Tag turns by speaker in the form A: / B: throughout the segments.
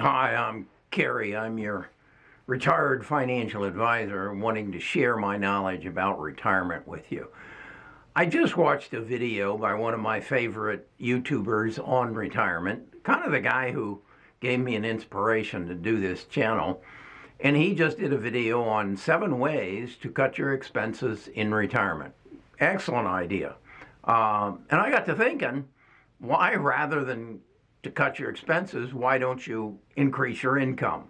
A: Hi, I'm Kerry. I'm your retired financial advisor wanting to share my knowledge about retirement with you. I just watched a video by one of my favorite YouTubers on retirement, kind of the guy who gave me an inspiration to do this channel. And he just did a video on 7 ways to cut your expenses in retirement. Excellent idea. And I got to thinking, why, rather than to cut your expenses, why don't you increase your income?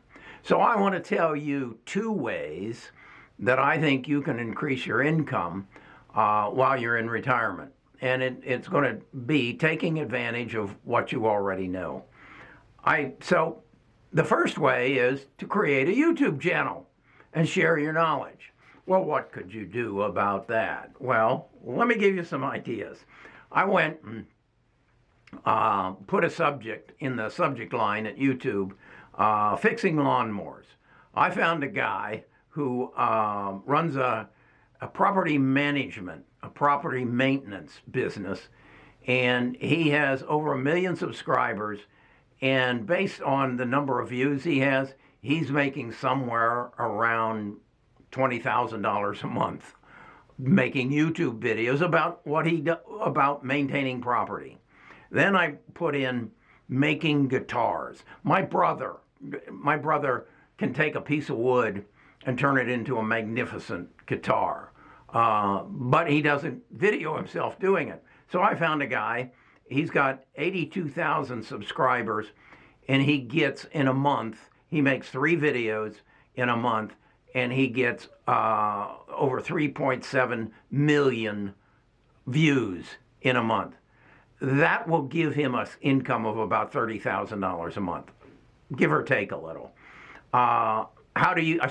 A: So I want to tell you 2 ways that I think you can increase your income while you're in retirement. And it's going to be taking advantage of what you already know. So the first way is to create a YouTube channel and share your knowledge. Well, what could you do about that? Well, let me give you some ideas. I went and put a subject in the subject line at YouTube, fixing lawnmowers. I found a guy who runs a property management, a property maintenance business, and he has over 1 million subscribers. And based on the number of views he has, he's making somewhere around $20,000 a month, making YouTube videos about about maintaining property. Then I put in making guitars. My brother can take a piece of wood and turn it into a magnificent guitar, but he doesn't video himself doing it. So I found a guy. He's got 82,000 subscribers, and he gets, in a month, he makes 3 videos in a month, and he gets over 3.7 million views in a month. That will give him an income of about $30,000 a month, give or take a little. I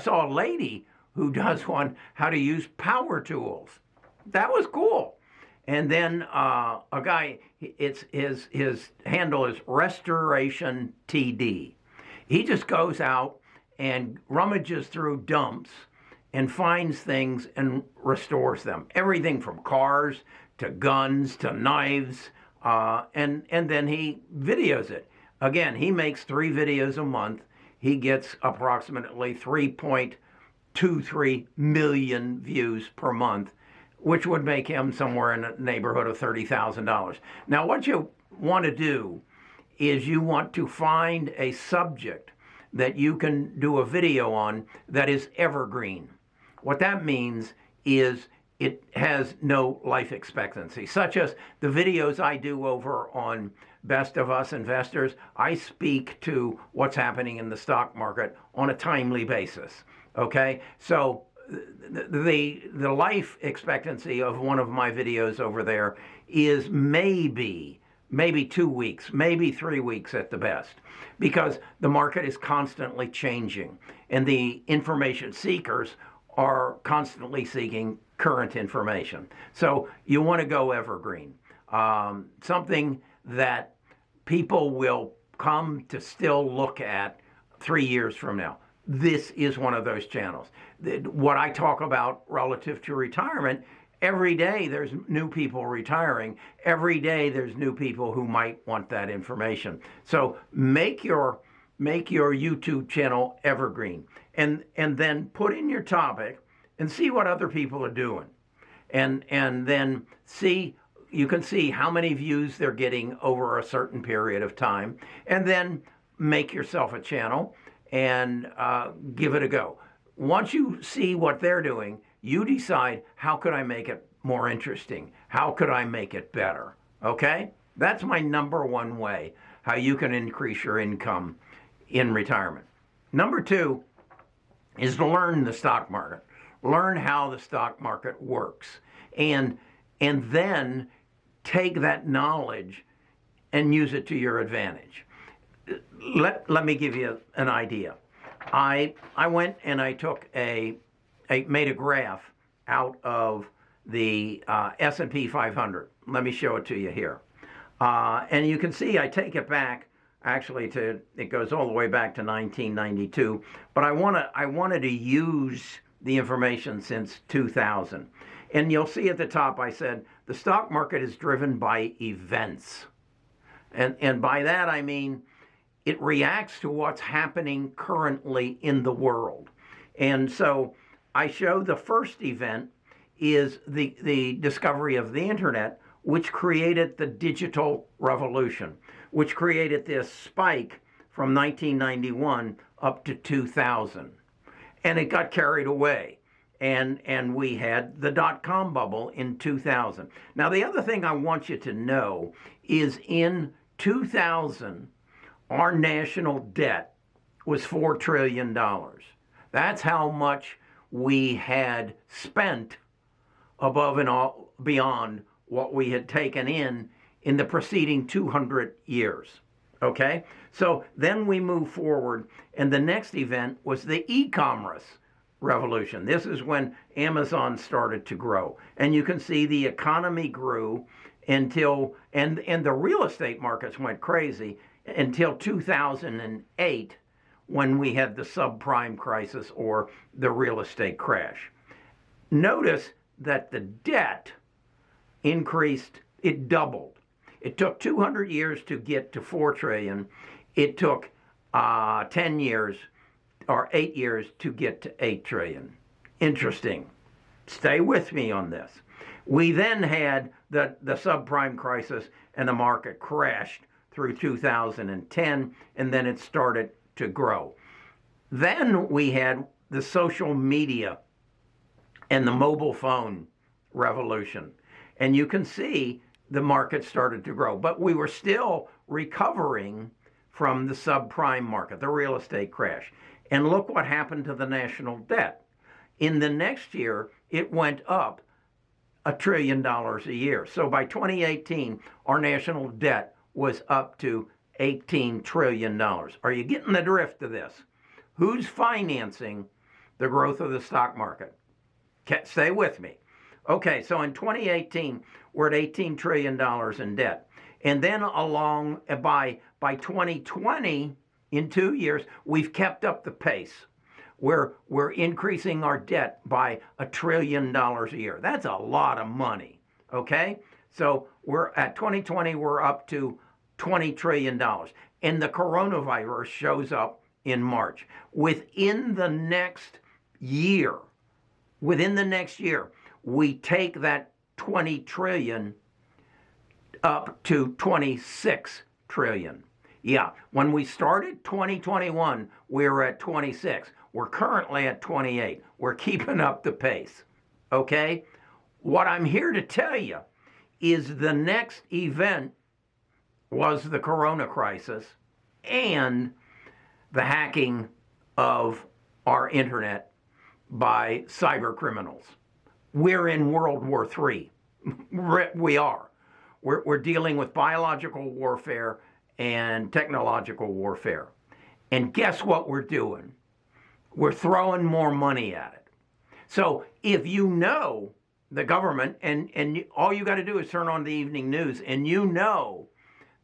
A: saw a lady who does one, how to use power tools. That was cool. And then a guy, his handle is Restoration TD. He just goes out and rummages through dumps and finds things and restores them. Everything from cars to guns to knives, and then he videos it. Again, he makes 3 videos a month. He gets approximately 3.23 million views per month, which would make him somewhere in the neighborhood of $30,000. Now, what you want to do is you want to find a subject that you can do a video on that is evergreen. What that means is it has no life expectancy, such as the videos I do over on Best of Us Investors. I speak to what's happening in the stock market on a timely basis, okay? So the life expectancy of one of my videos over there is maybe 2 weeks, maybe 3 weeks at the best, because the market is constantly changing and the information seekers are constantly seeking current information. So you want to go evergreen, something that people will come to still look at 3 years from now. This is one of those channels. What I talk about relative to retirement, every day there's new people retiring. Every day there's new people who might want that information. So make your YouTube channel evergreen, and then put in your topic and see what other people are doing. And then you can see how many views they're getting over a certain period of time, and then make yourself a channel and give it a go. Once you see what they're doing, you decide, how could I make it more interesting? How could I make it better? Okay? That's my number 1 way how you can increase your income in retirement. Number 2 is to learn the stock market. Learn how the stock market works. And then take that knowledge and use it to your advantage. Let me give you an idea. I went and I made a graph out of the S&P 500. Let me show it to you here. And you can see I take it back, actually, it goes all the way back to 1992. But I wanted to use the information since 2000. And you'll see at the top I said, the stock market is driven by events. And by that I mean, it reacts to what's happening currently in the world. And so I show the first event is the discovery of the internet, which created the digital revolution, which created this spike from 1991 up to 2000. And it got carried away. And we had the dot-com bubble in 2000. Now, the other thing I want you to know is in 2000, our national debt was $4 trillion. That's how much we had spent above and beyond what we had taken in the preceding 200 years. Okay? So then we move forward, and the next event was the e-commerce revolution. This is when Amazon started to grow. And you can see the economy grew until, and the real estate markets went crazy until 2008, when we had the subprime crisis or the real estate crash. Notice that the debt increased, it doubled. It took 200 years to get to 4 trillion. It took 10 years or 8 years to get to 8 trillion. Interesting. Stay with me on this. We then had the subprime crisis, and the market crashed through 2010, and then it started to grow. Then we had the social media and the mobile phone revolution. And you can see the market started to grow. But we were still recovering from the subprime market, the real estate crash. And look what happened to the national debt. In the next year, it went up $1 trillion a year. So by 2018, our national debt was up to $18 trillion. Are you getting the drift of this? Who's financing the growth of the stock market? Stay with me. Okay, so in 2018, we're at $18 trillion in debt. And then by 2020, in 2 years, we've kept up the pace. We're increasing our debt by $1 trillion a year. That's a lot of money, okay? So we're at 2020, we're up to $20 trillion. And the coronavirus shows up in March. Within the next year, we take that 20 trillion up to 26 trillion. Yeah, when we started 2021, we were at 26. We're currently at 28. We're keeping up the pace, okay? What I'm here to tell you is the next event was the corona crisis and the hacking of our internet by cyber criminals. We're in World War III. We are. We're dealing with biological warfare and technological warfare. And guess what we're doing? We're throwing more money at it. So if you know the government, and all you got to do is turn on the evening news, and you know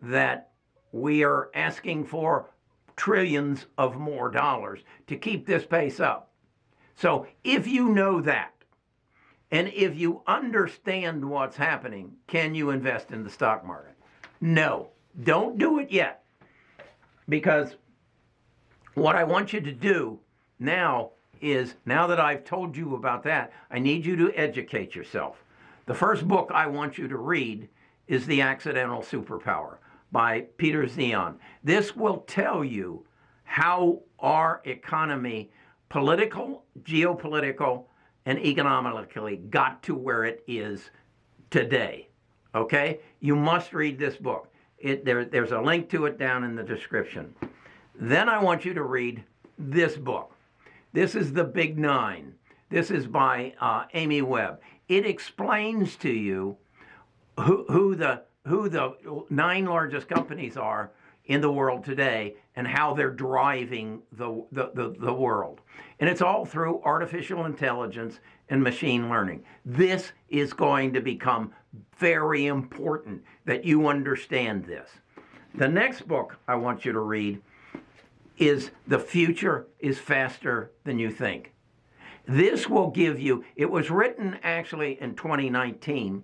A: that we are asking for trillions of more dollars to keep this pace up. So if you know that, and if you understand what's happening, can you invest in the stock market? No, don't do it yet. Because what I want you to do now is, now that I've told you about that, I need you to educate yourself. The first book I want you to read is The Accidental Superpower by Peter Zion. This will tell you how our economy, political, geopolitical, and economically got to where it is today, okay? You must read this book. There's a link to it down in the description. Then I want you to read this book. This is The Big Nine. This is by Amy Webb. It explains to you who the 9 largest companies are in the world today and how they're driving the world. And it's all through artificial intelligence and machine learning. This is going to become very important that you understand this. The next book I want you to read is The Future is Faster Than You Think. This will give you, it was written actually in 2019,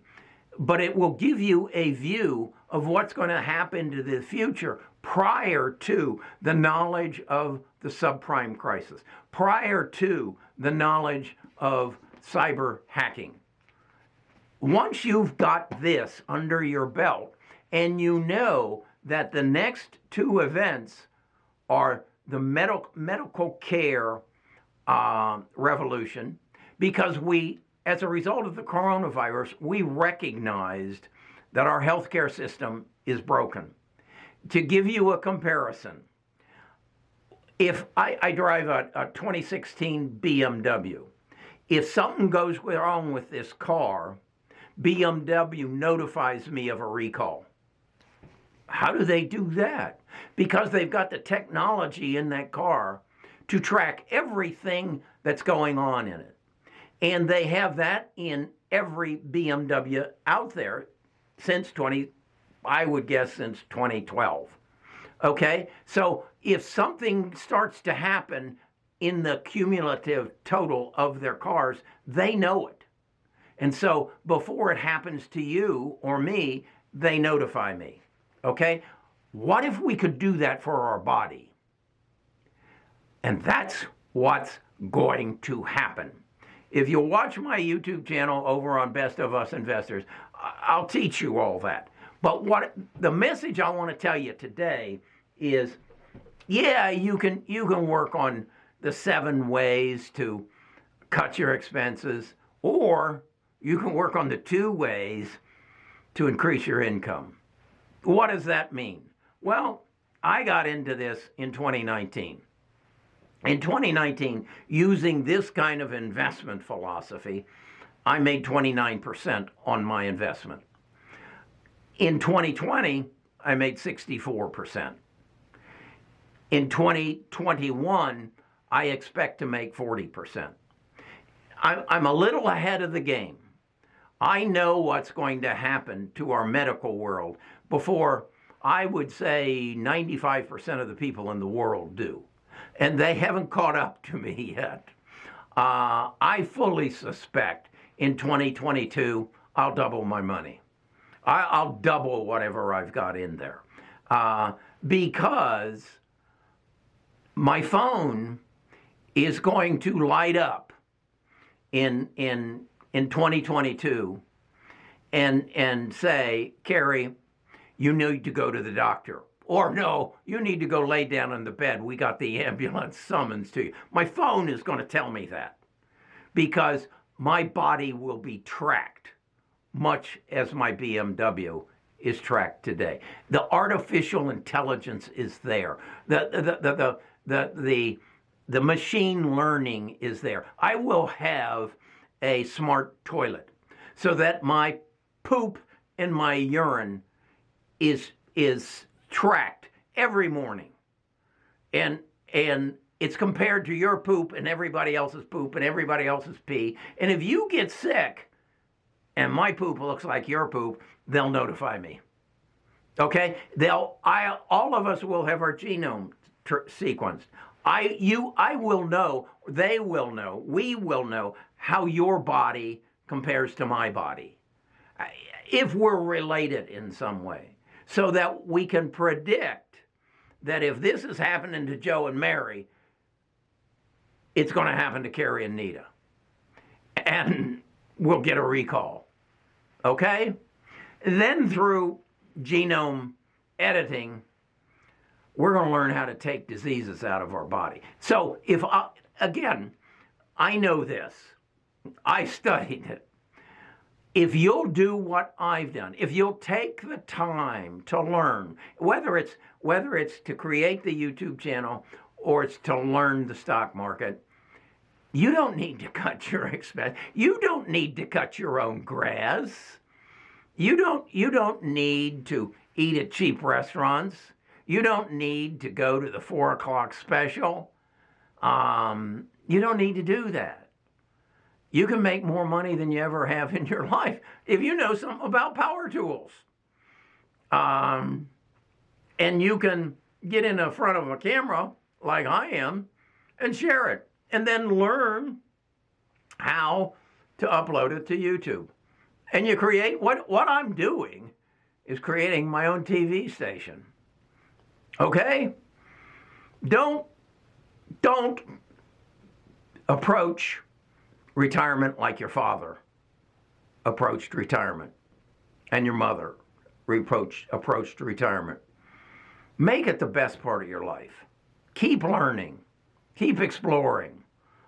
A: but it will give you a view of what's going to happen to the future prior to the knowledge of the subprime crisis, prior to the knowledge of cyber hacking. Once you've got this under your belt and you know that the next two events are the medical care revolution, because as a result of the coronavirus, we recognized that our healthcare system is broken. To give you a comparison, if I drive a 2016 BMW, if something goes wrong with this car, BMW notifies me of a recall. How do they do that? Because they've got the technology in that car to track everything that's going on in it. And they have that in every BMW out there since I would guess since 2012. Okay? So if something starts to happen in the cumulative total of their cars, they know it. And so before it happens to you or me, they notify me. Okay? What if we could do that for our body? And that's what's going to happen. If you watch my YouTube channel over on Best of Us Investors, I'll teach you all that. But what the message I want to tell you today is, yeah, you can work on the 7 ways to cut your expenses, or you can work on the 2 ways to increase your income. What does that mean? Well, I got into this in 2019. In 2019, using this kind of investment philosophy, I made 29% on my investment. In 2020, I made 64%. In 2021, I expect to make 40%. I'm a little ahead of the game. I know what's going to happen to our medical world before, I would say, 95% of the people in the world do. And they haven't caught up to me yet. I fully suspect in 2022, I'll double my money. I'll double whatever I've got in there. Because my phone is going to light up in 2022 and say, Carrie, you need to go to the doctor. Or no, you need to go lay down in the bed. We got the ambulance summons to you. My phone is going to tell me that because my body will be tracked much as my BMW is tracked today. The artificial intelligence is there. The machine learning is there. I will have a smart toilet so that my poop and my urine is tracked every morning, and it's compared to your poop and everybody else's poop and everybody else's pee. And if you get sick and my poop looks like your poop, they'll notify me. Okay? All of us will have our genome sequenced. I will know, they will know, we will know how your body compares to my body, if we're related in some way. So that we can predict that if this is happening to Joe and Mary, it's going to happen to Carrie and Nita. And we'll get a recall. Okay? Then through genome editing, we're going to learn how to take diseases out of our body. So I know this. I studied it. If you'll do what I've done, if you'll take the time to learn, whether it's to create the YouTube channel or it's to learn the stock market, you don't need to cut your expense. You don't need to cut your own grass. You don't need to eat at cheap restaurants. You don't need to go to the 4 o'clock special. You don't need to do that. You can make more money than you ever have in your life if you know something about power tools. And you can get in the front of a camera like I am and share it and then learn how to upload it to YouTube. And you create, what I'm doing is creating my own TV station. Okay? Don't approach retirement like your father approached retirement and your mother approached retirement. Make it the best part of your life. Keep learning. Keep exploring.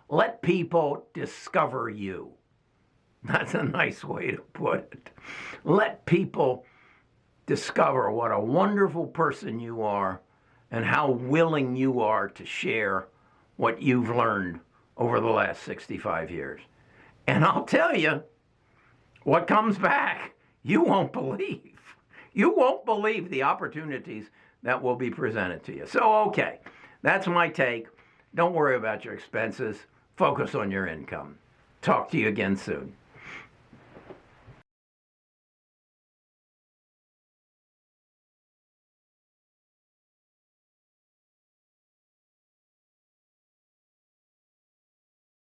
A: Let people discover you. That's a nice way to put it. Let people discover what a wonderful person you are and how willing you are to share what you've learned over the last 65 years. And I'll tell you, what comes back, you won't believe. You won't believe the opportunities that will be presented to you. So, okay, that's my take. Don't worry about your expenses. Focus on your income. Talk to you again soon.